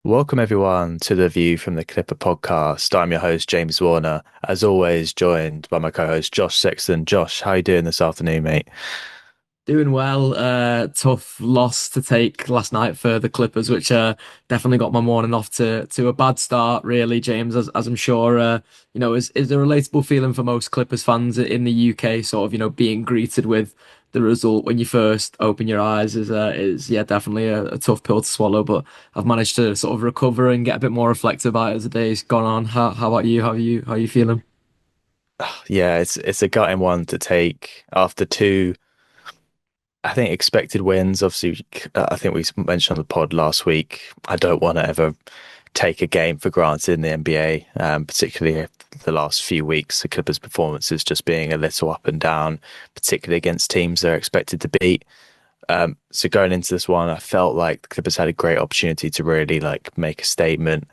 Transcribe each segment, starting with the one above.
Welcome everyone to the View from the Clipper podcast. I'm your host James Warner, as always joined by my co-host Josh Sexton. Josh, how you doing this afternoon, mate? Doing well. Tough loss to take last night for the Clippers, which definitely got my morning off to a bad start, really, James, as I'm sure is a relatable feeling for most Clippers fans in the UK, sort of, being greeted with the result when you first open your eyes is yeah, definitely a tough pill to swallow. But I've managed to sort of recover and get a bit more reflective about it as the day's gone on. How about you? How are you feeling? Yeah, it's a gutting one to take after two, I think, expected wins. Obviously, I think we mentioned on the pod last week. I don't want to ever take a game for granted in the NBA, particularly the last few weeks. The Clippers' performances just being a little up and down, particularly against teams they're expected to beat. So going into this one, I felt like the Clippers had a great opportunity to really like make a statement,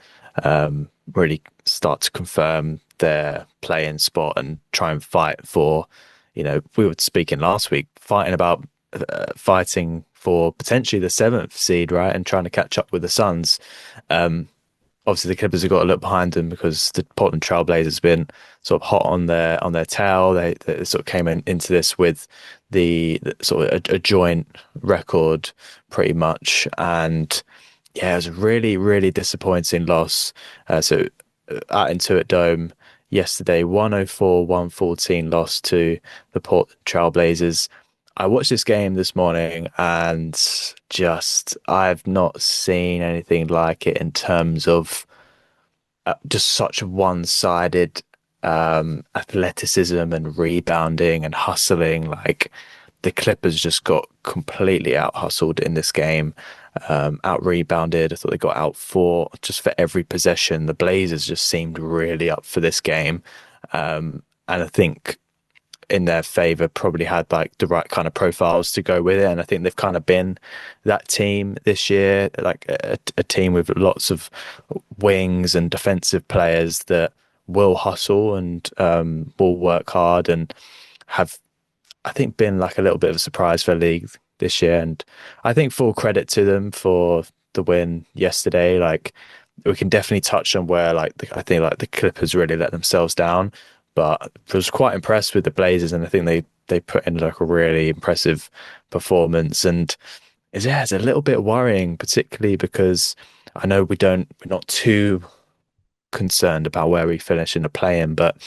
really start to confirm their playing spot and try and fight for, we were speaking last week, fighting for potentially the seventh seed, right, and trying to catch up with the Suns. Um, Obviously the Clippers have got to look behind them because the Portland Trailblazers have been sort of hot on their tail. They sort of came into this with the sort of a joint record pretty much, and yeah, it was a really disappointing loss. At Intuit Dome yesterday, 104-114 loss to the Portland Trailblazers. I watched this game this morning and just I've not seen anything like it in terms of just such one-sided athleticism and rebounding and hustling. Like the Clippers just got completely out hustled in this game, out rebounded. I thought they got out fought just for every possession. The Blazers just seemed really up for this game. And I think in their favor probably had like the right kind of profiles to go with it. And I think they've kind of been that team this year, like a team with lots of wings and defensive players that will hustle and will work hard and have, I think, been like a little bit of a surprise for the league this year. And I think full credit to them for the win yesterday. Like we can definitely touch on where I think like the Clippers really let themselves down, but I was quite impressed with the Blazers, and I think they put in like a really impressive performance. And it's a little bit worrying, particularly because I know we're not too concerned about where we finish in the play-in, but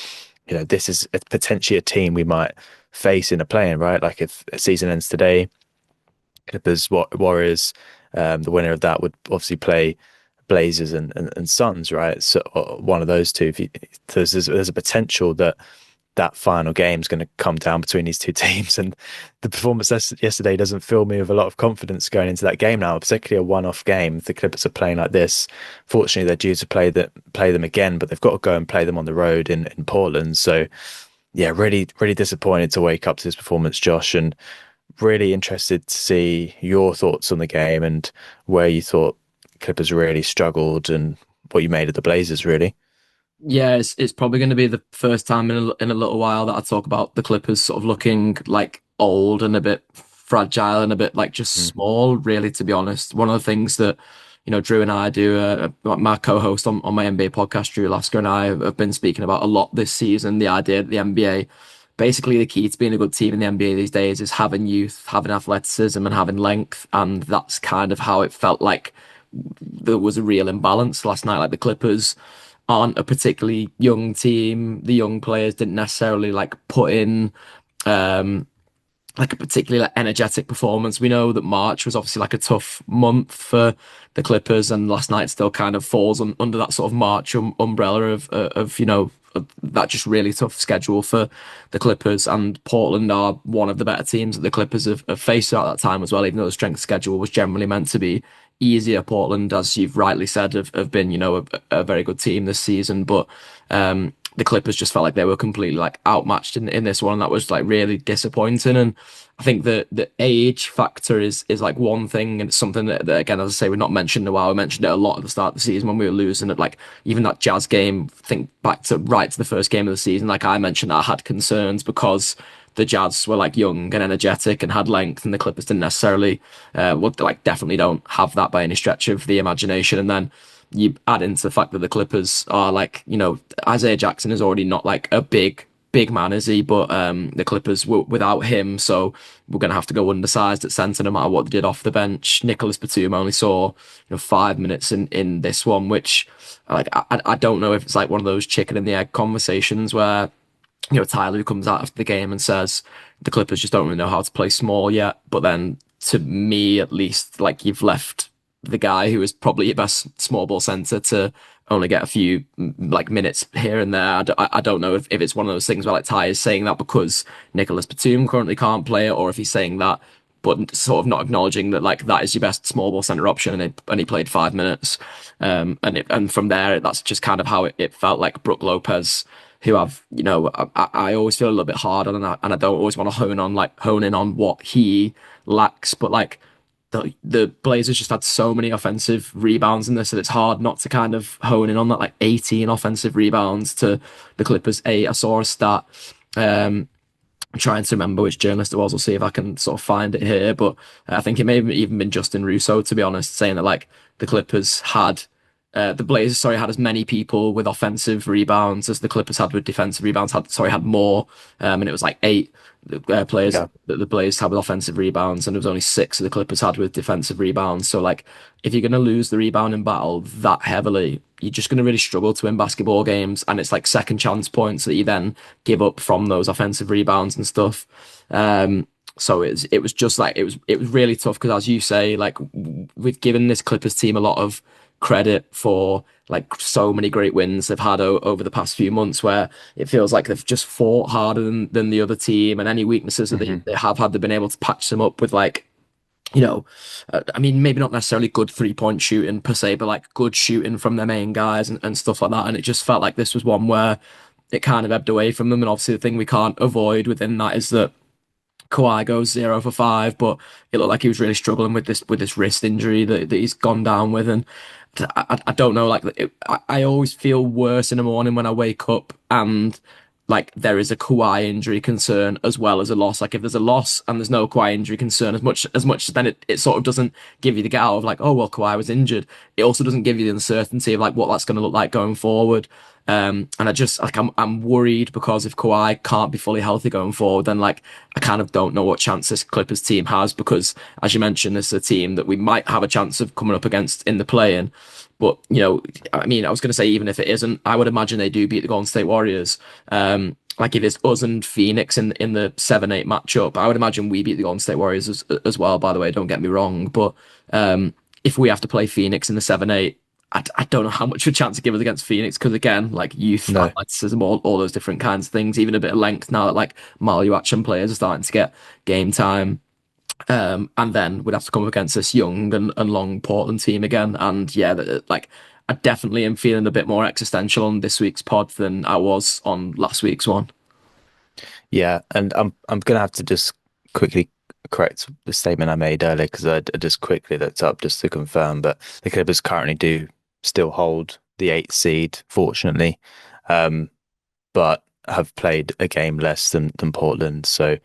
this is potentially a team we might face in a play-in, right? Like if a season ends today, Clippers, Warriors, the winner of that would obviously play Blazers and Suns, right? So one of those two. If you, there's a potential that that final game is going to come down between these two teams, and the performance yesterday doesn't fill me with a lot of confidence going into that game now. Particularly a one-off game. If the Clippers are playing like this, fortunately they're due to play them again, but they've got to go and play them on the road in Portland. So yeah, really disappointed to wake up to this performance, Josh, and really interested to see your thoughts on the game and where you thought Clippers really struggled and what you made of the Blazers, really. Yeah, it's probably going to be the first time in a little while that I talk about the Clippers sort of looking like old and a bit fragile and a bit like just Mm. small, really, to be honest. One of the things that, Drew and I do, my co-host on my NBA podcast, Drew Lasker, and I have been speaking about a lot this season, the idea that the NBA, basically the key to being a good team in the NBA these days is having youth, having athleticism, and having length. And that's kind of how it felt like there was a real imbalance last night. Like the Clippers aren't a particularly young team. The young players didn't necessarily like put in um like a particularly like energetic performance. We know that March was obviously like a tough month for the Clippers, and last night still kind of falls under that sort of March umbrella of that just really tough schedule for the Clippers. And Portland are one of the better teams that the Clippers have faced at that time as well, even though the strength schedule was generally meant to be easier. Portland, as you've rightly said, have been, a very good team this season. But the Clippers just felt like they were completely like outmatched in this one. And that was like really disappointing. And I think the age factor is like one thing, and it's something that again, as I say, we've not mentioned in a while. We mentioned it a lot at the start of the season when we were losing at like even that Jazz game. Think back to right to the first game of the season. Like I mentioned, I had concerns because the Jazz were like young and energetic and had length, and the Clippers didn't necessarily, would like definitely don't have that by any stretch of the imagination. And then you add into the fact that the Clippers are like, Isaiah Jackson is already not like a big man, is he? But the Clippers were without him, so we're going to have to go undersized at centre no matter what they did off the bench. Nicholas Batum only saw 5 minutes in this one, which like I don't know if it's like one of those chicken and the egg conversations where Tyler comes out after the game and says the Clippers just don't really know how to play small yet. But then to me, at least, like you've left the guy who is probably your best small ball center to only get a few like minutes here and there. I don't know if it's one of those things where like Ty is saying that because Nicholas Batum currently can't play it, or if he's saying that but sort of not acknowledging that like that is your best small ball center option, and he played 5 minutes, and from there that's just kind of how it felt like Brook Lopez, who I always feel a little bit hard on, and I don't always want to hone in on what he lacks, but like the Blazers just had so many offensive rebounds in this that it's hard not to kind of hone in on that, like 18 offensive rebounds to the Clippers 8. I saw a stat. I'm trying to remember which journalist it was. We'll see if I can sort of find it here. But I think it may have even been Justin Russo, to be honest, saying that like the Clippers had the Blazers, sorry, had as many people with offensive rebounds as the Clippers had with defensive rebounds. Had more, and it was like 8 players Yeah. that the Blazers had with offensive rebounds, and there was only 6 that the Clippers had with defensive rebounds. So like, if you're going to lose the rebounding battle that heavily, you're just going to really struggle to win basketball games, and it's like second chance points that you then give up from those offensive rebounds and stuff. So it was just like it was really tough because, as you say, like we've given this Clippers team a lot of credit for like so many great wins they've had over the past few months, where it feels like they've just fought harder than the other team, and any weaknesses that Hmm. they have had, they've been able to patch them up with like, you know, I mean, maybe not necessarily good 3-point shooting per se, but like good shooting from their main guys and stuff like that. And it just felt like this was one where it kind of ebbed away from them. And obviously, the thing we can't avoid within that is that Kawhi goes 0 for 5, but it looked like he was really struggling with this wrist injury that he's gone down with, and I don't know. Like I always feel worse in the morning when I wake up and like there is a Kawhi injury concern as well as a loss. Like if there's a loss and there's no Kawhi injury concern, as much then it sort of doesn't give you the get out of like, oh well, Kawhi was injured. It also doesn't give you the uncertainty of like what that's going to look like going forward. And I just like I'm worried because if Kawhi can't be fully healthy going forward, then like I kind of don't know what chance this Clippers team has, because as you mentioned, this is a team that we might have a chance of coming up against in the play-in. But I mean, I was going to say even if it isn't, I would imagine they do beat the Golden State Warriors. Like if it's us and Phoenix in the 7-8 matchup, I would imagine we beat the Golden State Warriors as well. By the way, don't get me wrong, but if we have to play Phoenix in the 7-8. I don't know how much of a chance to give us against Phoenix because again, like youth, No. athleticism, all those different kinds of things, even a bit of length now that like Malu action players are starting to get game time. And then we'd have to come up against this young and long Portland team again. And yeah, like I definitely am feeling a bit more existential on this week's pod than I was on last week's one. Yeah, and I'm gonna have to just quickly correct the statement I made earlier because I just quickly looked up just to confirm, but the Clippers currently do still hold the eighth seed, fortunately, um, but have played a game less than Portland. So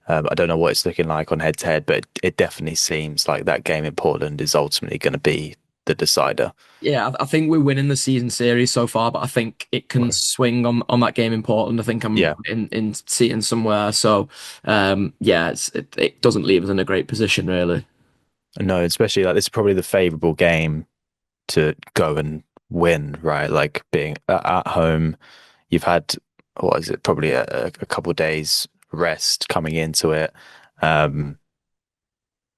I don't know what it's looking like on head to head, but it definitely seems like that game in Portland is ultimately going to be the decider. Yeah, I think we're winning the season series so far, but I think it can swing on that game in Portland. I think I'm Yeah, in seating somewhere. So yeah, it doesn't leave us in a great position really. no, especially like this is probably the favorable game to go and win, right? Like being at home, you've had what is it, probably a couple of days rest coming into it. Um,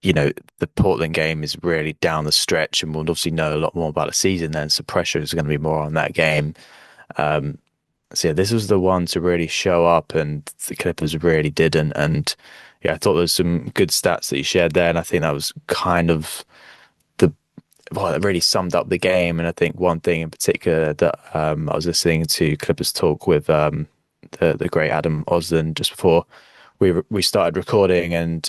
the Portland game is really down the stretch, and we'll obviously know a lot more about the season then. So pressure is going to be more on that game. Um, so yeah, this was the one to really show up, and the Clippers really didn't. And yeah, I thought there was some good stats that you shared there, and I think that was kind of the well, it really summed up the game. And I think one thing in particular that I was listening to Clippers talk with the great Adam Osden just before we started recording, and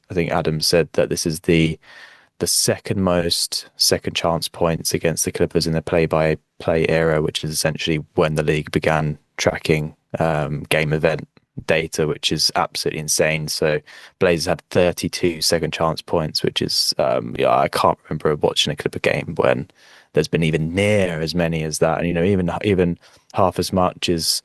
I think Adam said that this is the second most second chance points against the Clippers in the play-by-play era, which is essentially when the league began tracking game event data, which is absolutely insane. So Blazers had 32 second chance points, which is yeah, I can't remember watching a Clipper game when there's been even near as many as that. And even half as much is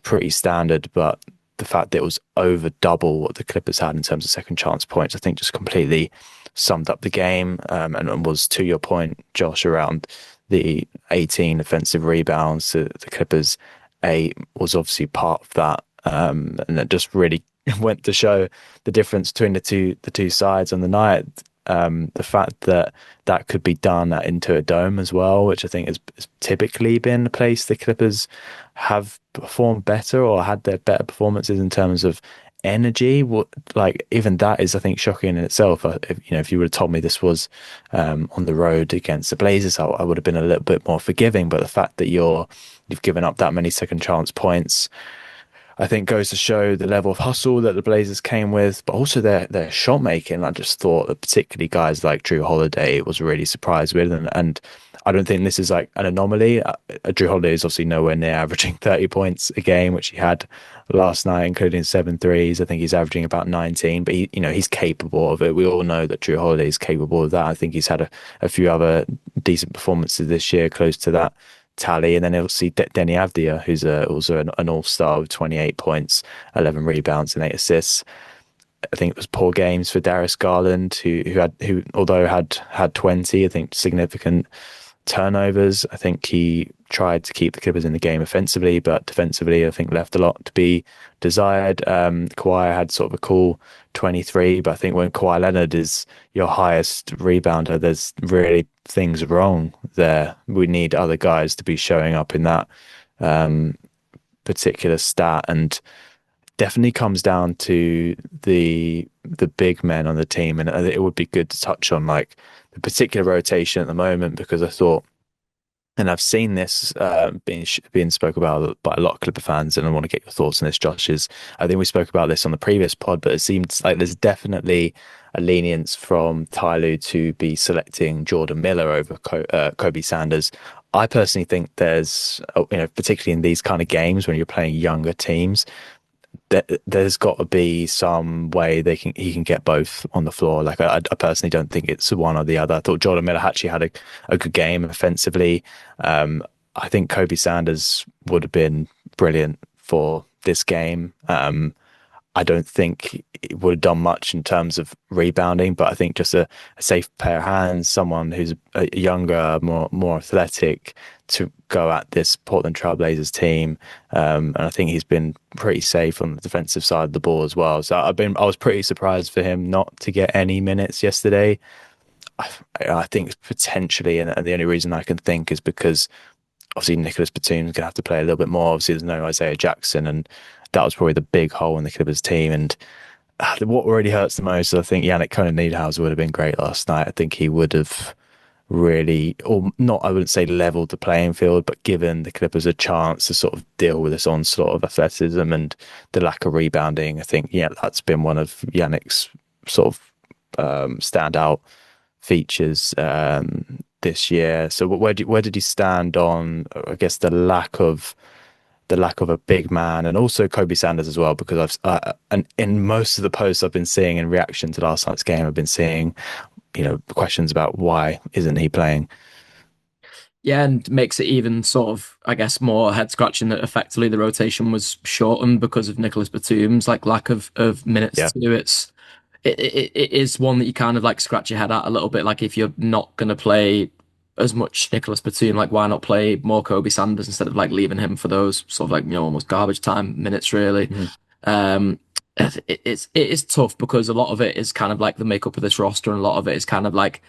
pretty standard, but the fact that it was over double what the Clippers had in terms of second chance points, I think just completely summed up the game. And was, to your point, Josh, around the 18 offensive rebounds to the Clippers. Eight was obviously part of that, and that just really went to show the difference between the two sides on the night. The fact that that could be done into a dome as well, which I think has typically been a place the Clippers have performed better or had their better performances in terms of energy. Like even that is, I think, shocking in itself. If you would have told me this was on the road against the Blazers, I would have been a little bit more forgiving. But the fact that you've given up that many second chance points, I think goes to show the level of hustle that the Blazers came with, but also their shot making. I just thought that particularly guys like Drew Holiday was really surprised with, and I don't think this is like an anomaly. Drew Holiday is obviously nowhere near averaging 30 points a game, which he had last night, including 7 threes. I think he's averaging about 19, but he's capable of it. We all know that Drew Holiday is capable of that. I think he's had a few other decent performances this year, close to that tally. And then obviously Denny Avdia, who's also an all-star with 28 points, 11 rebounds and 8 assists. I think it was poor games for Darius Garland, who although had 20, I think significant turnovers. I think he tried to keep the Clippers in the game offensively, but defensively, I think left a lot to be desired. Kawhi had sort of a cool 23, but I think when Kawhi Leonard is your highest rebounder, there's really things wrong there. We need other guys to be showing up in that um, particular stat, and definitely comes down to the big men on the team. And it would be good to touch on like the particular rotation at the moment, because I thought, and I've seen this being spoke about by a lot of Clipper fans, and I want to get your thoughts on this, Josh. I think we spoke about this on the previous pod, but it seems like there's definitely a lenience from Ty Lue to be selecting Jordan Miller over Kobe Sanders. I personally think there's, particularly in these kind of games when you're playing younger teams, there's got to be some way he can get both on the floor. Like I personally don't think it's one or the other. I thought Jordan Miller actually had a good game offensively. I think Kobe Sanders would have been brilliant for this game. I don't think it would have done much in terms of rebounding, but I think just a safe pair of hands, someone who's a younger, more athletic, to go at this Portland Trail Blazers team. And I think he's been pretty safe on the defensive side of the ball as well. So I was pretty surprised for him not to get any minutes yesterday. I think potentially, and the only reason I can think is because obviously Nicholas Batum's going to have to play a little bit more. Obviously, there's no Isaiah Jackson, and that was probably the big hole in the Clippers team. And what really hurts the most, I think Yannick Koenig-Niederhauser would have been great last night. I think he would have really, or not, I wouldn't say leveled the playing field, but given the Clippers a chance to sort of deal with this onslaught of athleticism and the lack of rebounding. I think, yeah, that's been one of Yannick's sort of standout features this year. So where did he stand on, I guess, the lack of a big man, and also Kobe Sanders as well? Because and in most of the posts I've been seeing in reaction to last night's game, I've been seeing, questions about why isn't he playing? Yeah, and makes it even sort of, I guess, more head scratching that effectively the rotation was shortened because of Nicholas Batum's like lack of minutes Yeah. to do it is one that you kind of like scratch your head at a little bit. Like if you're not going to play as much Nicholas Batum, like why not play more Kobe Sanders instead of like leaving him for those sort of like almost garbage time minutes really. Mhm. Um, it is tough because a lot of it is kind of like the makeup of this roster, and a lot of it is kind of like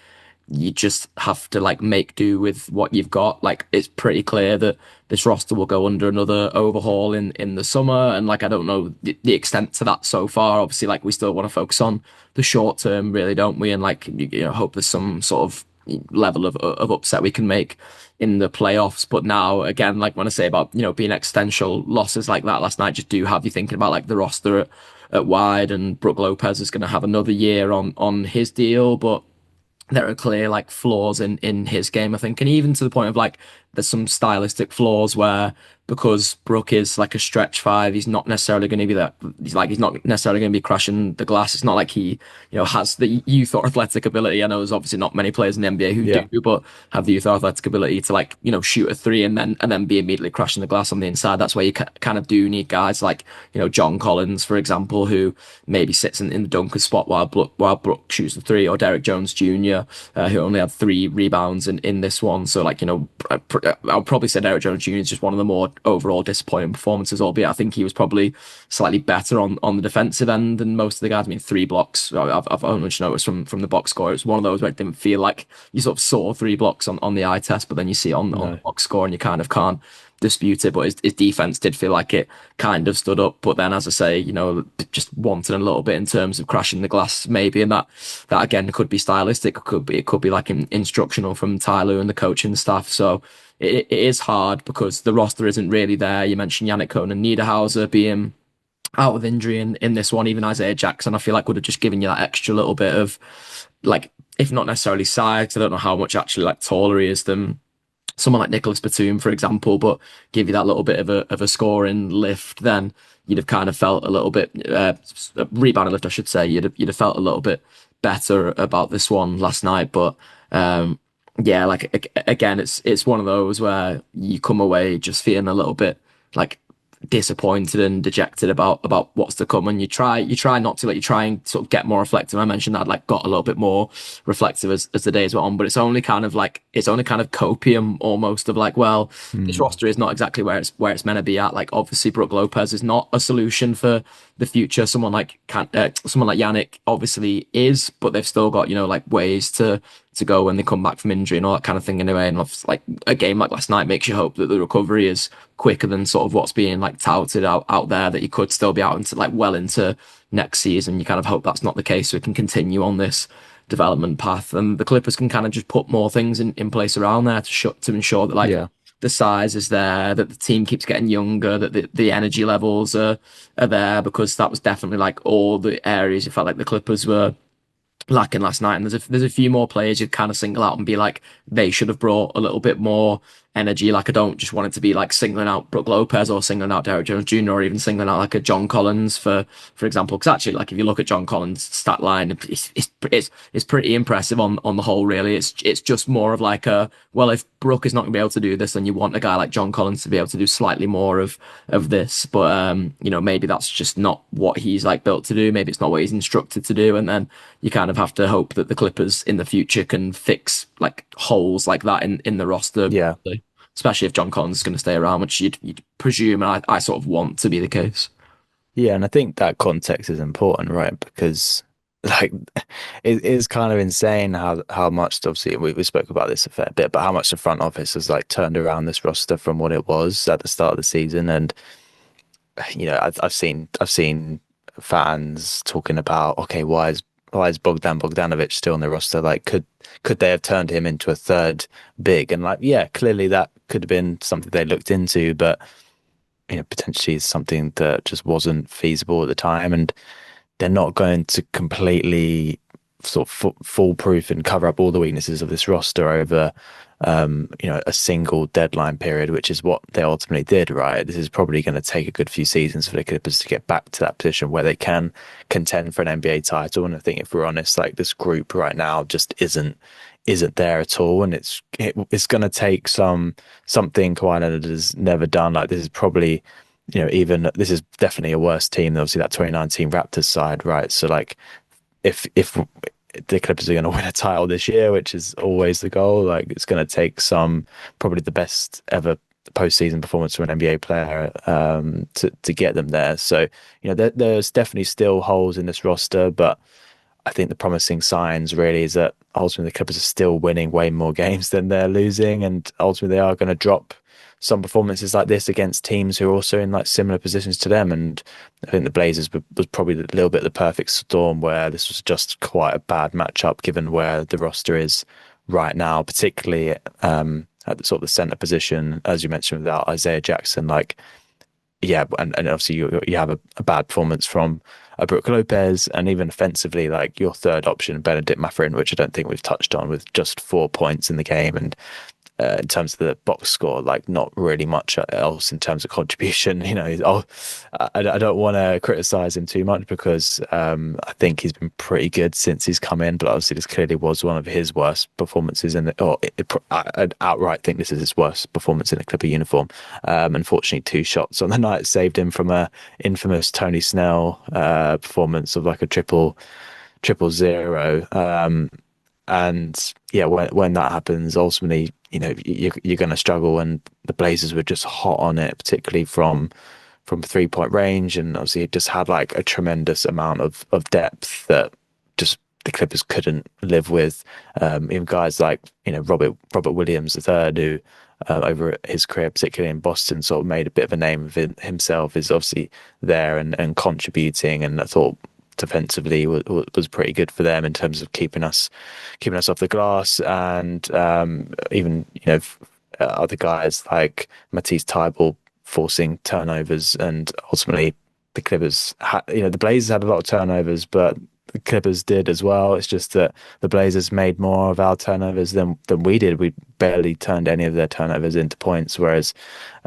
you just have to like make do with what you've got. Like it's pretty clear that this roster will go under another overhaul in the summer, and like I don't know the extent to that so far. Obviously, like we still want to focus on the short term, really, don't we? And like hope there's some sort of level of upset we can make in the playoffs. But now again, like when I say about being existential losses like that last night, just do have you thinking about like the roster at wide, and Brook Lopez is going to have another year on his deal, but there are clear like flaws in his game, I think, and even to the point of like there's some stylistic flaws where because Brook is like a stretch five. He's not necessarily going to be that. He's not necessarily going to be crashing the glass. It's not like he, has the youth or athletic ability. I know there's obviously not many players in the NBA who do, Yeah. but have the youth or athletic ability to like, shoot a three and then be immediately crashing the glass on the inside. That's where you kind of do need guys like, John Collins, for example, who maybe sits in the dunker spot while Brook shoots the three, or Derek Jones Jr., who only had 3 rebounds in this one. So like, I'll probably say Derek Jones Jr. is just one of the more overall disappointing performances, albeit I think he was probably slightly better on the defensive end than most of the guys. I mean, 3 blocks. I've only noticed from the box score. It was one of those where it didn't feel like you sort of saw 3 blocks on the eye test, but then you see it on the No. box score and you kind of can't dispute it. But his defense did feel like it kind of stood up. But then, as I say, just wanted a little bit in terms of crashing the glass, maybe, and that again could be stylistic. It could be like instructional from Tyler and the coaching staff. So it is hard because the roster isn't really there. You mentioned Yannick Cohn and Niederhauser being out with injury in this one. Even Isaiah Jackson, I feel like would have just given you that extra little bit of like, if not necessarily size, 'cause I don't know how much actually like taller he is than someone like Nicholas Batum, for example, but give you that little bit of a scoring lift. Then you'd have kind of felt a little bit rebounding lift, I should say. You'd have felt a little bit better about this one last night, but yeah, like again, it's one of those where you come away just feeling a little bit like disappointed and dejected about what's to come, and you try not to, like, you try and sort of get more reflective. I mentioned that I'd like got a little bit more reflective as the days went on, but it's only kind of copium almost of like, well, this Mm. roster is not exactly where it's meant to be at. Like, obviously Brook Lopez is not a solution for the future. Someone like Yannick obviously is, but they've still got, like, ways to go when they come back from injury and all that kind of thing anyway. And like a game like last night makes you hope that the recovery is quicker than sort of what's being like touted out there, that you could still be out into like well into next season. You kind of hope that's not the case, so we can continue on this development path, and the Clippers can kind of just put more things in place around there to ensure that like Yeah. the size is there, that the team keeps getting younger, that the energy levels are there, because that was definitely like all the areas you felt like the Clippers were lacking last night. And there's a few more players you'd kind of single out and be like, they should have brought a little bit more energy. Like, I don't just want it to be like singling out Brook Lopez or singling out Derek Jones Jr. or even singling out like a John Collins for example. Because actually, like, if you look at John Collins' stat line, it's pretty impressive on the whole. Really, it's just more of like a, well, if Brook is not going to be able to do this, then you want a guy like John Collins to be able to do slightly more of this. But maybe that's just not what he's like built to do. Maybe it's not what he's instructed to do, and then you kind of have to hope that the Clippers in the future can fix like holes like that in the roster, Yeah. especially if John Collins is going to stay around, which you'd presume, and I sort of want to be the case. Yeah, and I think that context is important, right? Because like it is kind of insane how much, obviously we spoke about this a fair bit, but how much the front office has like turned around this roster from what it was at the start of the season. And I've seen fans talking about, okay, why is Bogdanovich still on the roster? Like, could they have turned him into a third big? And like, yeah, clearly that could have been something they looked into, but potentially it's something that just wasn't feasible at the time. And they're not going to completely sort of foolproof and cover up all the weaknesses of this roster over a single deadline period, which is what they ultimately did, right? This is probably going to take a good few seasons for the Clippers to get back to that position where they can contend for an NBA title. And I think, if we're honest, like, this group right now just isn't there at all, and it's going to take something Kawhi Leonard has never done. Like, this is probably, even this is definitely a worse team than obviously that 2019 Raptors side, right? So like, if the Clippers are going to win a title this year, which is always the goal, like, it's going to take probably the best ever postseason performance from an NBA player to get them there. So there's definitely still holes in this roster, but I think the promising signs really is that ultimately the Clippers are still winning way more games than they're losing, and ultimately they are going to drop some performances like this against teams who are also in like similar positions to them. And I think the Blazers was probably a little bit the perfect storm, where this was just quite a bad matchup given where the roster is right now, particularly at the sort of the center position, as you mentioned, without Isaiah Jackson. Like, yeah, and obviously you have a bad performance from Brook Lopez, and even offensively, like, your third option, Benedict Mathurin, which I don't think we've touched on, with just 4 points in the game, and in terms of the box score, like not really much else in terms of contribution. I don't want to criticize him too much because I think he's been pretty good since he's come in, but obviously this clearly was one of his worst performances I'd outright think this is his worst performance in a Clipper uniform. Unfortunately, two shots on the night saved him from a infamous Tony Snell performance of like a triple zero. And yeah, when that happens, ultimately, you're going to struggle. And the Blazers were just hot on it, particularly from 3-point range, and obviously it just had like a tremendous amount of depth that just the Clippers couldn't live with. Even guys like Robert Williams III, who over his career, particularly in Boston, sort of made a bit of a name of himself, is obviously there and contributing. And I thought defensively was pretty good for them in terms of keeping us off the glass, and even other guys like Matisse Thybulle forcing turnovers, and ultimately the Clippers the Blazers had a lot of turnovers, but the Clippers did as well. It's just that the Blazers made more of our turnovers than we did. We barely turned any of their turnovers into points, whereas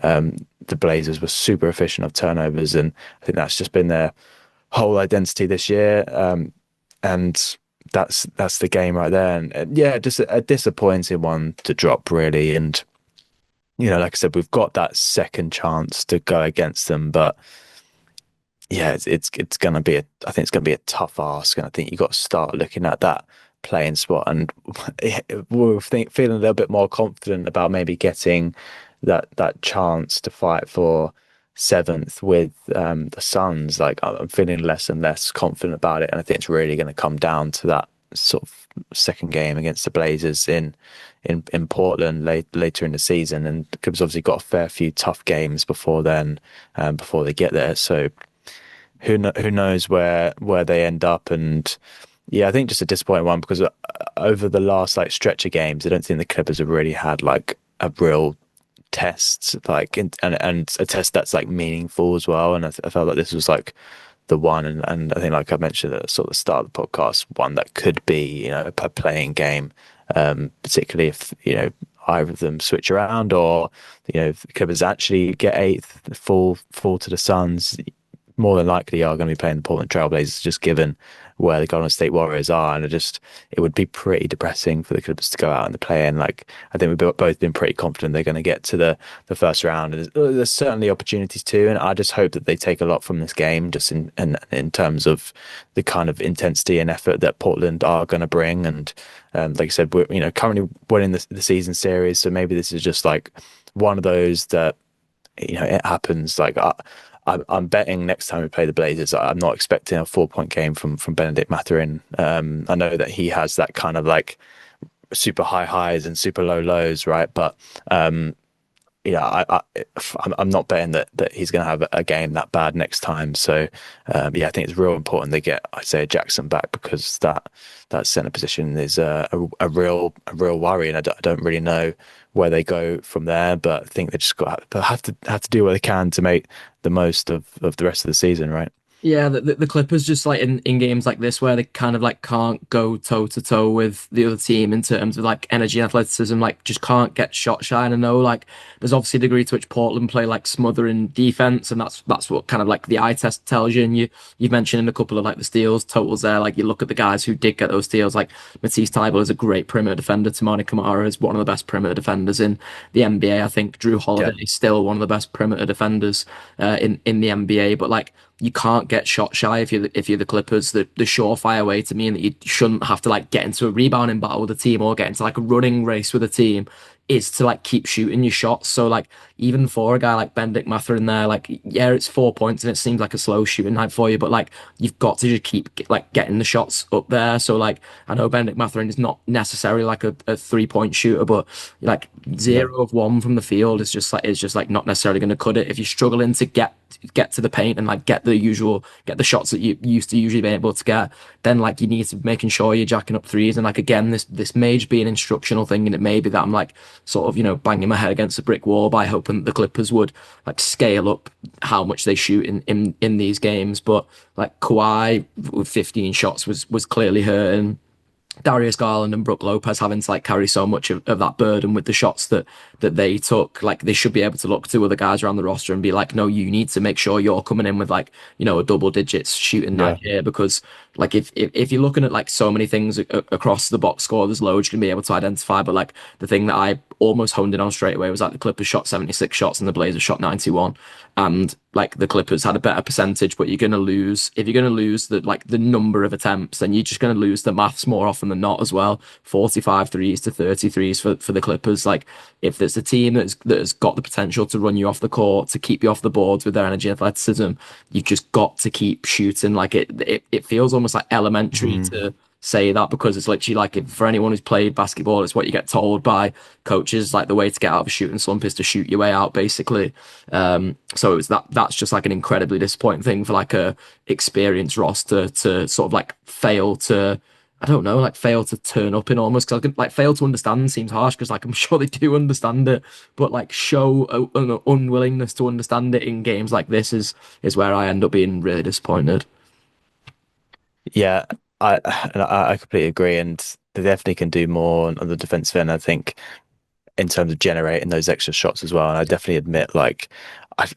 the Blazers were super efficient of turnovers, and I think that's just been their whole identity this year. And that's the game right there. And yeah, just a disappointing one to drop, really. And like I said, we've got that second chance to go against them, but yeah, it's gonna be I think it's gonna be a tough ask, and I think you got to start looking at that playing spot, and we're feeling a little bit more confident about maybe getting that chance to fight for seventh with the Suns. Like I'm feeling less and less confident about it, and I think it's really going to come down to that sort of second game against the Blazers in Portland later in the season. And the Clippers obviously got a fair few tough games before then, before they get there. So who knows where they end up. And yeah, I think just a disappointing one because over the last like stretch of games, I don't think the Clippers have really had like a real test, like and a test that's like meaningful as well. And I felt like this was like the one, and I think like I mentioned at sort of the start of the podcast, one that could be a playing game, particularly if either of them switch around, or if the Clippers actually get eighth, fall to the Suns, more than likely are going to be playing the Portland Trailblazers, just given where the Golden State Warriors are. And it would be pretty depressing for the Clippers to go out in the play-in. Like, I think we've both been pretty confident they're going to get to the first round. And there's certainly opportunities too. And I just hope that they take a lot from this game, just in terms of the kind of intensity and effort that Portland are going to bring. And like I said, we're currently winning the season series. So maybe this is just like one of those that, it happens. Like, I'm betting next time we play the Blazers, I'm not expecting a 4-point game from Benedict Mathurin. I know that he has that kind of like super high highs and super low lows, right? But I'm not betting that he's going to have a game that bad next time. So yeah, I think it's real important they get Isaiah Jackson back, because that center position is a real worry, and I don't really know where they go from there. But I think they just have to do what they can to make the most of the rest of the season, right? Yeah, the Clippers just like in games like this where they kind of like can't go toe to toe with the other team in terms of like energy and athleticism, like just can't get shot shy. And I know like there's obviously a degree to which Portland play like smothering defense, and that's what kind of like the eye test tells you. And you've mentioned in a couple of like the steals totals there, like you look at the guys who did get those steals, like Matisse Thybulle is a great perimeter defender. Toumani Camara is one of the best perimeter defenders in the NBA. I think Drew Yeah. Holiday is still one of the best perimeter defenders in the NBA. But like you can't get shot shy if you're the Clippers. The surefire way to mean that you shouldn't have to like get into a rebounding battle with a team or get into like a running race with a team is to like keep shooting your shots. So like even for a guy like Benedict Mathurin there, like yeah, it's 4 points and it seems like a slow shooting night for you, but like you've got to just keep like getting the shots up there. So like I know Benedict Mathurin is not necessarily like a 3-point shooter, but like Yeah. 0 of 1 from the field is just like not necessarily going to cut it if you're struggling to get to the paint and like get the shots that you used to usually be able to get. Then like you need to be making sure you're jacking up threes. And like again, this may just be an instructional thing, and it may be that I'm like sort of banging my head against a brick wall by hoping that the Clippers would like scale up how much they shoot in these games. But like Kawhi with 15 shots was clearly hurting. Darius Garland and Brook Lopez having to like carry so much of that burden with the shots that they took. Like they should be able to look to other guys around the roster and be like, no, you need to make sure you're coming in with like, a double digits shooting night Yeah. here because like if you're looking at like so many things across the box score, there's loads you can be able to identify. But like the thing that I almost honed in on straight away was like the Clippers shot 76 shots and the Blazers shot 91. And like the Clippers had a better percentage, but you're gonna lose if you're gonna lose the number of attempts, then you're just gonna lose the maths more often than not as well. 45 threes to 30 threes for the Clippers. Like if there's a team that has got the potential to run you off the court, to keep you off the boards with their energy and athleticism, you've just got to keep shooting. Like it feels almost like elementary Mhm. to say that because it's literally like if, for anyone who's played basketball, it's what you get told by coaches. Like the way to get out of a shooting slump is to shoot your way out, basically. So it's that's just like an incredibly disappointing thing for like a experienced roster to sort of like fail to. I don't know, like fail to turn up in almost because like fail to understand seems harsh because like I'm sure they do understand it, but like show an unwillingness to understand it in games like this is where I end up being really disappointed. Yeah, I completely agree, and they definitely can do more on the defensive end. I think in terms of generating those extra shots as well. And I definitely admit, like,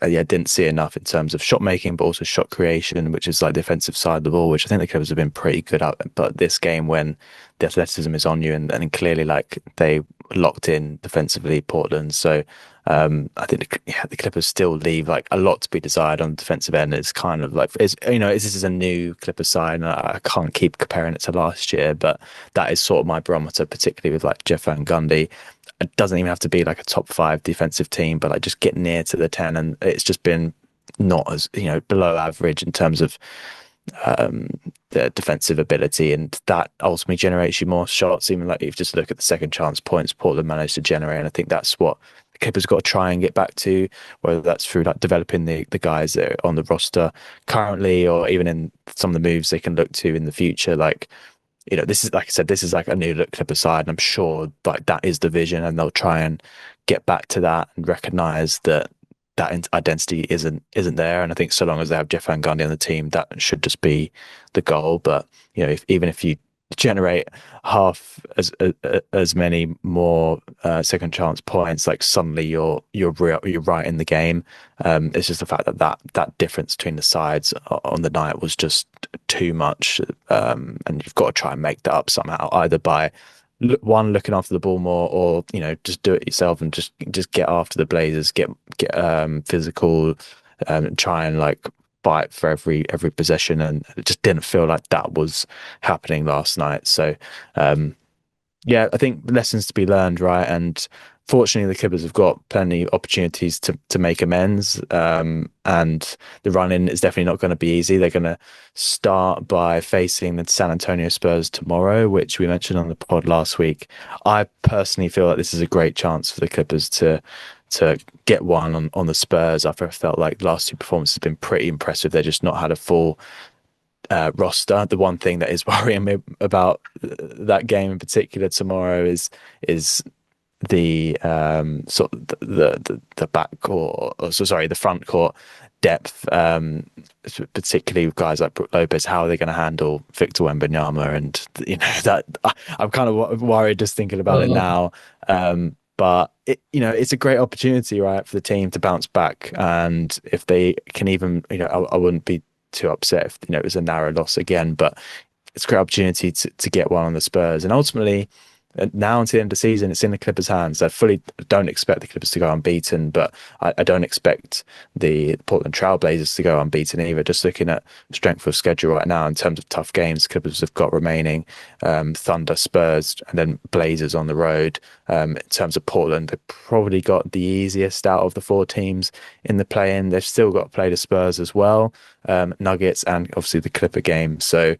yeah, didn't see enough in terms of shot making, but also shot creation, which is like the defensive side of the ball, which I think the Clippers have been pretty good at. But this game, when the athleticism is on you, and clearly, like, they locked in defensively, Portland. So I think the Clippers still leave like a lot to be desired on the defensive end. It's kind of like, this is a new Clippers side, and I can't keep comparing it to last year, but that is sort of my barometer, particularly with like Jeff Van Gundy. It doesn't even have to be like a top five defensive team, but like just get near to the 10. And it's just been not as, below average in terms of um, the defensive ability. And that ultimately generates you more shots. Even like if you just look at the second chance points Portland managed to generate. And I think that's what the Clippers got to try and get back to, whether that's through like developing the guys that are on the roster currently, or even in some of the moves they can look to in the future. Like, this is, like I said, this is like a new look Clipper side, and I'm sure like that is the vision, and they'll try and get back to that and recognize that identity isn't there. And I think so long as they have Jeff Van Gundy on the team, that should just be the goal. But even if you generate half as many more second chance points, like suddenly you're right in the game. It's just the fact that difference between the sides on the night was just too much, and you've got to try and make that up somehow, either by looking after the ball more, or just do it yourself and just get after the Blazers, get physical, try and like fight for every possession. And it just didn't feel like that was happening last night. So yeah, I think lessons to be learned, right? And fortunately, the Clippers have got plenty of opportunities to make amends. And the run in is definitely not going to be easy. They're going to start by facing the San Antonio Spurs tomorrow, which we mentioned on the pod last week. I personally feel like this is a great chance for the Clippers to get one on the Spurs. I felt like the last two performances have been pretty impressive. They've just not had a full roster. The one thing that is worrying me about that game in particular tomorrow is the sort of the back court, or so sorry, the front court depth, particularly with guys like Brook Lopez. How are they going to handle Victor Wembanyama? And that I'm kind of worried just thinking about it Uh, now. But it's a great opportunity, right, for the team to bounce back. And if they can even, I wouldn't be too upset if it was a narrow loss again. But it's a great opportunity to get one on the Spurs, and ultimately, now until the end of the season, it's in the Clippers' hands. I fully don't expect the Clippers to go unbeaten, but I don't expect the Portland Trail Blazers to go unbeaten either. Just looking at strength of schedule right now in terms of tough games, Clippers have got remaining Thunder, Spurs, and then Blazers on the road. In terms of Portland, they've probably got the easiest out of the four teams in the play-in. They've still got to play the Spurs as well, Nuggets, and obviously the Clipper game. So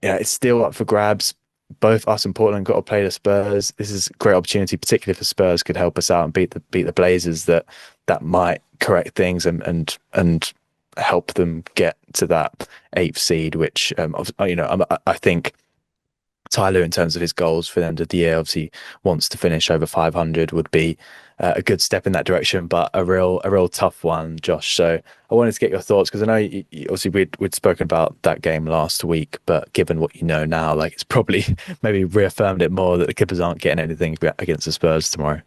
yeah, it's still up for grabs. Both us and Portland got to play the Spurs. This is a great opportunity, particularly if the Spurs could help us out and beat the Blazers. That might correct things and help them get to that eighth seed. Which I think Tyler, in terms of his goals for the end of the year, obviously wants to finish over 500. Would be a good step in that direction, but a real tough one, Josh. So I wanted to get your thoughts because I know obviously we'd spoken about that game last week, but given what you know now, like it's probably maybe reaffirmed it more that the Clippers aren't getting anything against the Spurs tomorrow.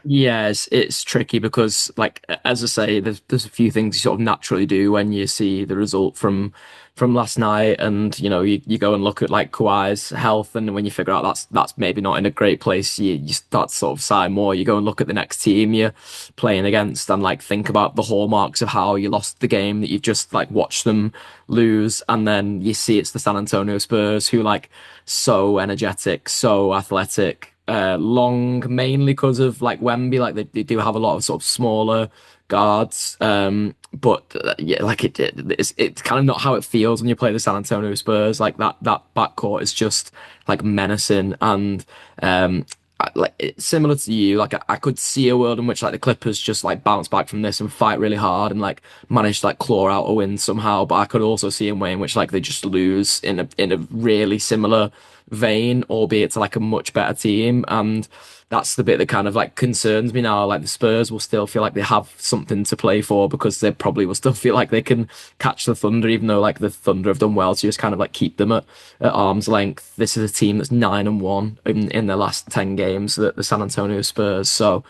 Yeah, it's tricky because, like, as I say, there's a few things you sort of naturally do when you see the result from last night, and you go and look at like Kawhi's health, and when you figure out that's maybe not in a great place, you start to sort of sigh more. You go and look at the next team you're playing against, and like think about the hallmarks of how you lost the game that you've just like watched them lose, and then you see it's the San Antonio Spurs who like so energetic, so athletic, long mainly because of like Wemby. Like they do have a lot of sort of smaller guards, but yeah, like it's kind of not how it feels when you play the San Antonio Spurs. Like that backcourt is just like menacing, and like it's similar to you. Like I could see a world in which like the Clippers just like bounce back from this and fight really hard and like manage to like claw out a win somehow. But I could also see a way in which like they just lose in a really similar vein, albeit to like a much better team. And that's the bit that kind of like concerns me now. Like the Spurs will still feel like they have something to play for because they probably will still feel like they can catch the Thunder, even though like the Thunder have done well to just kind of like keep them at arm's length. This is a team that's 9-1 in their last 10 games, the San Antonio Spurs. So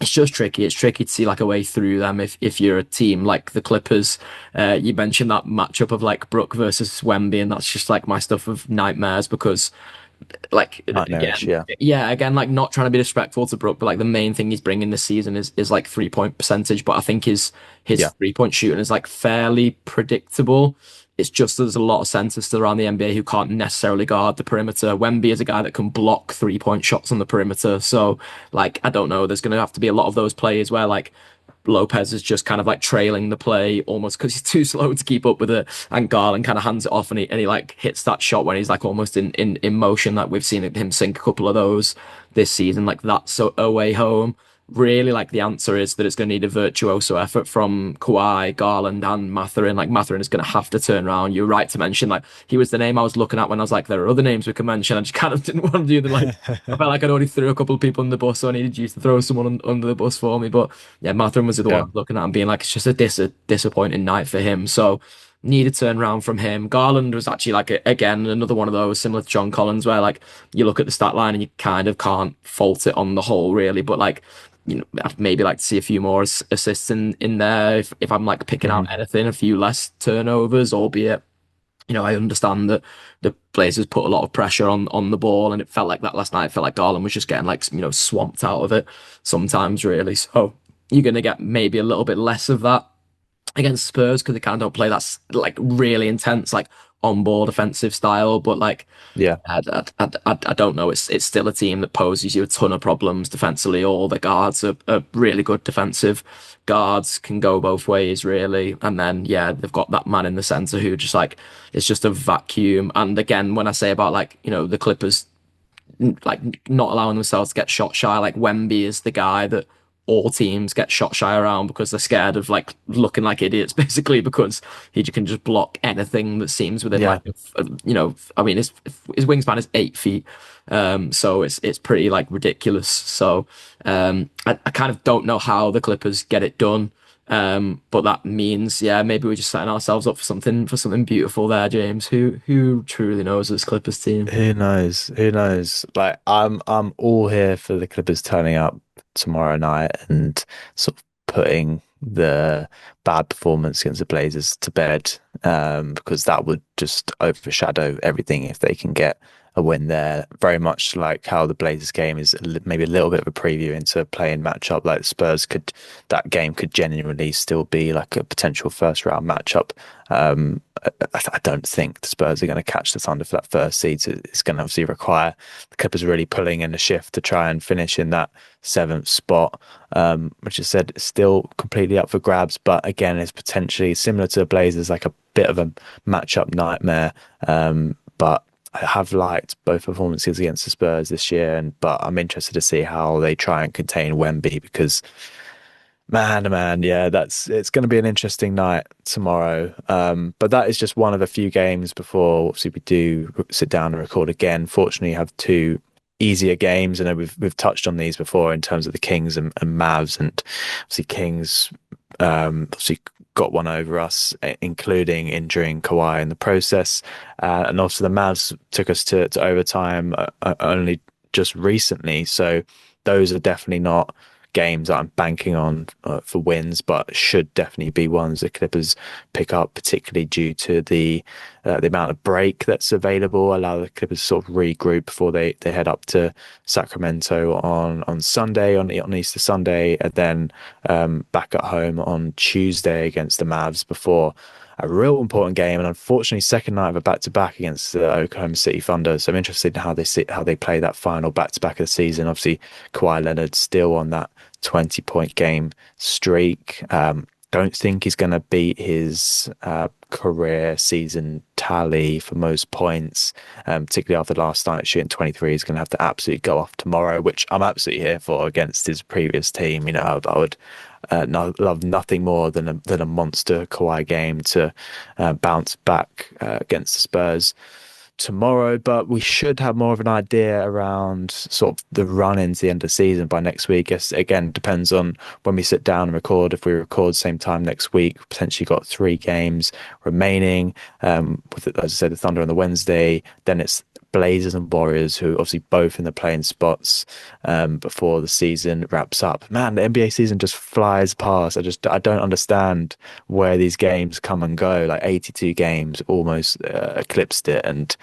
it's just tricky. It's tricky to see like a way through them if you're a team like the Clippers. You mentioned that matchup of like Brook versus Wemby, and that's just like my stuff of nightmares because like Nightmarish, again, yeah, yeah, again, like not trying to be disrespectful to Brook, but like the main thing he's bringing this season is like 3-point percentage. But I think his yeah, 3-point shooting is like fairly predictable. It's just there's a lot of centers still around the NBA who can't necessarily guard the perimeter. Wemby is a guy that can block 3-point shots on the perimeter. So like I don't know, there's gonna have to be a lot of those plays where like Lopez is just kind of like trailing the play almost because he's too slow to keep up with it. And Garland kind of hands it off and he like hits that shot when he's like almost in motion. Like we've seen him sink a couple of those this season. Like that's so away home. Really, like the answer is that it's going to need a virtuoso effort from Kawhi, Garland, and Mathurin. Like Mathurin is going to have to turn around. You're right to mention like he was the name I was looking at when I was like, there are other names we can mention. I just kind of didn't want to do the like. I felt like I'd already threw a couple of people under the bus, so I needed you to throw someone under the bus for me. But yeah, Mathurin was the one I yeah, was looking at and being like, it's just a disappointing night for him. So need a turnaround from him. Garland was actually like again another one of those similar to John Collins, where like you look at the stat line and you kind of can't fault it on the whole, really. But like I'd maybe like to see a few more assists in there if I'm like picking out hmm anything, a few less turnovers, albeit I understand that the Blazers put a lot of pressure on the ball, and it felt like that last night. It felt like Garland was just getting like swamped out of it sometimes, really. So you're gonna get maybe a little bit less of that against Spurs because they kind of don't play that like really intense like on ball defensive style. But like yeah, I don't know. It's still a team that poses you a ton of problems defensively. All the guards are really good defensive guards, can go both ways really. And then yeah, they've got that man in the center who just like it's just a vacuum. And again, when I say about like the Clippers like not allowing themselves to get shot shy. Like Wemby is the guy that all teams get shot shy around because they're scared of like looking like idiots, basically, because he can just block anything that seems within like yeah. I mean his wingspan is 8 feet, so it's pretty like ridiculous. So I kind of don't know how the Clippers get it done. But that means, yeah, maybe we're just setting ourselves up for something beautiful there, James. Who truly knows this Clippers team? Who knows? Who knows? Like I'm all here for the Clippers turning up tomorrow night and sort of putting the bad performance against the Blazers to bed, because that would just overshadow everything if they can get a win there. Very much like how the Blazers game is maybe a little bit of a preview into a playing matchup. Like Spurs could, that game could genuinely still be like a potential first round matchup. I don't think the Spurs are going to catch the Thunder for that first seed. So it's going to obviously require the Clippers really pulling in a shift to try and finish in that seventh spot, which I said is still completely up for grabs. But again, it's potentially similar to the Blazers, like a bit of a matchup nightmare. But I have liked both performances against the Spurs this year, but I'm interested to see how they try and contain Wemby because man, oh man, yeah, it's going to be an interesting night tomorrow. But that is just one of a few games before obviously we do sit down and record again. Fortunately, you have two easier games. I know we've touched on these before in terms of the Kings and Mavs, and obviously Kings obviously got one over us, including injuring Kawhi in the process, and also the Mavs took us to overtime only just recently. So those are definitely not games that I'm banking on for wins, but should definitely be ones that Clippers pick up, particularly due to the amount of break that's available. Allow the Clippers to sort of regroup before they head up to Sacramento on Sunday on Easter Sunday, and then back at home on Tuesday against the Mavs before a real important game, and unfortunately, second night of a back-to-back against the Oklahoma City Thunder. So I'm interested in how they play that final back-to-back of the season. Obviously, Kawhi Leonard still on that 20-point game streak. Don't think he's going to beat his career season tally for most points, particularly after last night shooting 23. He's going to have to absolutely go off tomorrow, which I'm absolutely here for against his previous team. I would love nothing more than a monster Kawhi game to bounce back against the Spurs tomorrow, but we should have more of an idea around sort of the run into the end of the season by next week. Yes, again, depends on when we sit down and record. If we record same time next week, potentially got 3 games remaining. As I said, the Thunder on the Wednesday, then it's Blazers and Warriors, who obviously both in the playing spots before the season wraps up. Man, the NBA season just flies past. I don't understand where these games come and go. Like 82 games almost eclipsed it, and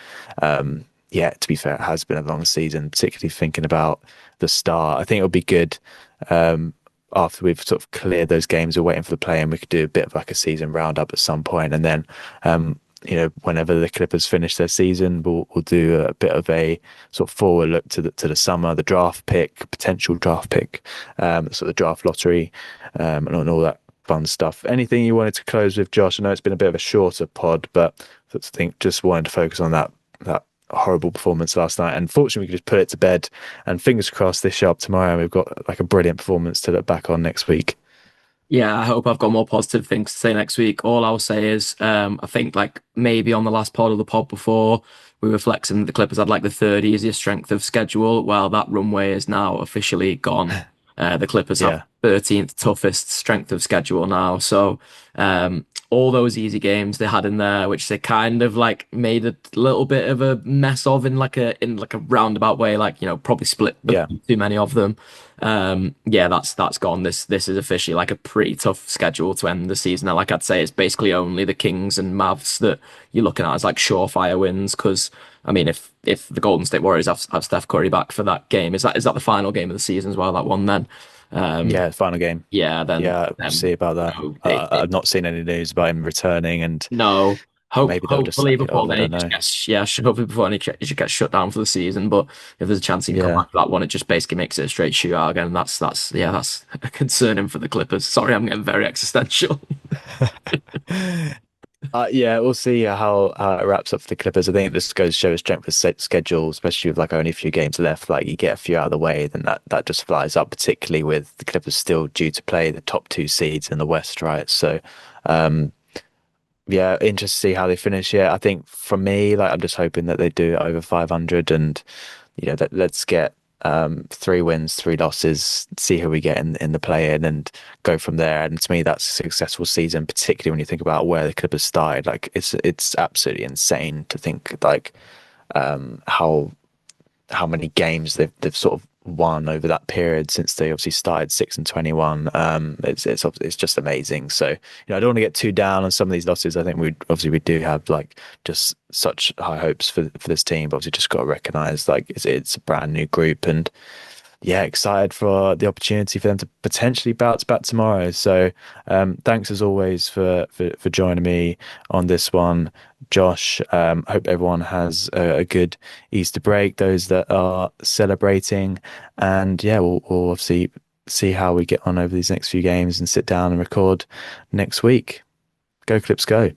yeah, to be fair, it has been a long season, particularly thinking about the start. I think it'll be good after we've sort of cleared those games, we're waiting for the play, and we could do a bit of like a season roundup at some point, and then whenever the Clippers finish their season, we'll do a bit of a sort of forward look to the summer, the draft pick, potential draft pick, sort of the draft lottery, and all that fun stuff. Anything you wanted to close with, Josh? I know it's been a bit of a shorter pod, but I think just wanted to focus on that horrible performance last night. And fortunately, we could just put it to bed. And fingers crossed, this show up tomorrow, and we've got like a brilliant performance to look back on next week. Yeah, I hope I've got more positive things to say next week. All I'll say is, I think like maybe on the last pod of the pod before, we were flexing that the Clippers had like the third easiest strength of schedule. Well, that runway is now officially gone. The Clippers have Yeah, 13th toughest strength of schedule now. So, all those easy games they had in there, which they kind of like made a little bit of a mess of in like a roundabout way, like probably split yeah, too many of them. Yeah, that's gone. This is officially like a pretty tough schedule to end the season. And like I'd say, it's basically only the Kings and Mavs that you're looking at as like surefire wins. Because I mean, if the Golden State Warriors have Steph Curry back for that game, is that the final game of the season as well? That one then. yeah. Final game. Yeah, then Yeah, we'll see about that. they I've not seen any news about him returning, and no. maybe they'll just Hopefully send it before off. I then he don't just know. gets hopefully before then he just gets shut down for the season. But if there's a chance he can come Yeah. back for that one, it just basically makes it a straight shootout again. And that's concerning for the Clippers. Sorry, I'm getting very existential. Yeah, we'll see how it wraps up for the Clippers. I think this goes to show a strength of schedule, especially with like only a few games left. Like you get a few out of the way, then that just flies up. Particularly with the Clippers still due to play the top 2 seeds in the West, right? So, um, yeah, interested to see how they finish. Yeah, I think for me, like I'm just hoping that they do it over 500, and let's get 3 wins, 3 losses, see who we get in the play-in, and go from there. And to me, that's a successful season, particularly when you think about where the Clippers started. Like it's absolutely insane to think like how many games they've sort of won over that period since they obviously started 6-21. It's just amazing. So I don't want to get too down on some of these losses. I think we do have like just such high hopes for this team, but obviously just got to recognize like it's a brand new group, and yeah, excited for the opportunity for them to potentially bounce back tomorrow. So, thanks as always for joining me on this one, Josh. Hope everyone has a good Easter break. Those that are celebrating, and yeah, we'll obviously see how we get on over these next few games and sit down and record next week. Go Clips, go!